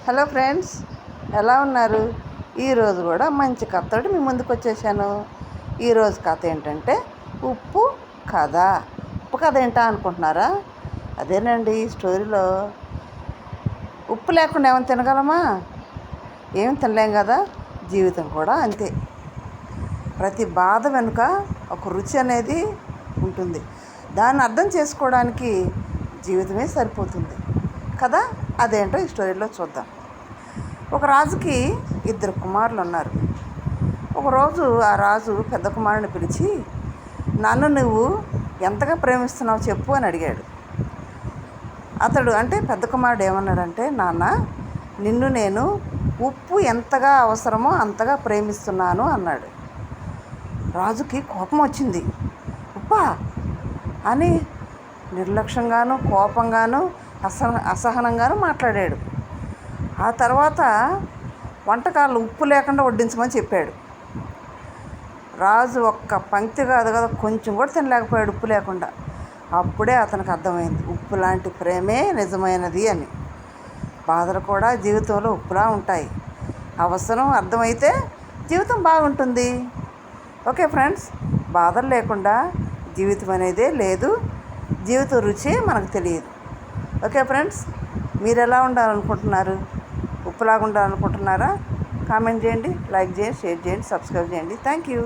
Hello friends, ఎలా ఉన్నారు? ఈరోజు కూడా మంచి కథతోటి మీ ముందుకు వచ్చేసాను. ఈరోజు కథ ఏంటంటే ఉప్పు కథ. ఉప్పు కథ ఏంటా అనుకుంటున్నారా? అదేనండి, స్టోరీలో ఉప్పు లేకుండా ఏమైనా తినగలమా? ఏం తినలేం కదా. జీవితం కూడా అంతే. ప్రతి బాధ వెనుక ఒక రుచి అనేది ఉంటుంది. దాన్ని అర్థం చేసుకోవడానికి జీవితమే సరిపోతుంది కదా. అదేంటో ఈ స్టోరీలో చూద్దాం. ఒక రాజుకి 2 కుమారులు ఉన్నారు. ఒకరోజు ఆ రాజు పెద్ద కుమారుని పిలిచి, నన్ను నువ్వు ఎంతగా ప్రేమిస్తున్నావు చెప్పు అని అడిగాడు. అతడు అంటే పెద్ద కుమారుడు ఏమన్నాడంటే, నాన్న, నిన్ను నేను ఉప్పు ఎంతగా అవసరమో అంతగా ప్రేమిస్తున్నాను అన్నాడు. రాజుకి కోపం వచ్చింది. ఉప్పా అని నిర్లక్ష్యంగాను, కోపంగాను, అసహనంగాను మాట్లాడాడు. ఆ తర్వాత వంటకాలు ఉప్పు లేకుండా వడ్డించమని చెప్పాడు. రాజు ఒక్క పంక్తి కాదు కదా, కొంచెం కూడా తినలేకపోయాడు ఉప్పు లేకుండా. అప్పుడే అతనికి అర్థమైంది, ఉప్పు లాంటి ప్రేమే నిజమైనది అని. బాధలు కూడా జీవితంలో ఉప్పులా ఉంటాయి. అవసరం అర్థమైతే జీవితం బాగుంటుంది. ఓకే ఫ్రెండ్స్, బాధలు లేకుండా జీవితం అనేదే లేదు. జీవితం రుచి మనకు తెలియదు. ఓకే ఫ్రెండ్స్, మీరు ఎలా ఉండాలనుకుంటున్నారు? ఉప్పులాగా ఉండాలనుకుంటున్నారా? కామెంట్ చేయండి, లైక్ చేయండి, షేర్ చేయండి, సబ్స్క్రైబ్ చేయండి. Thank you.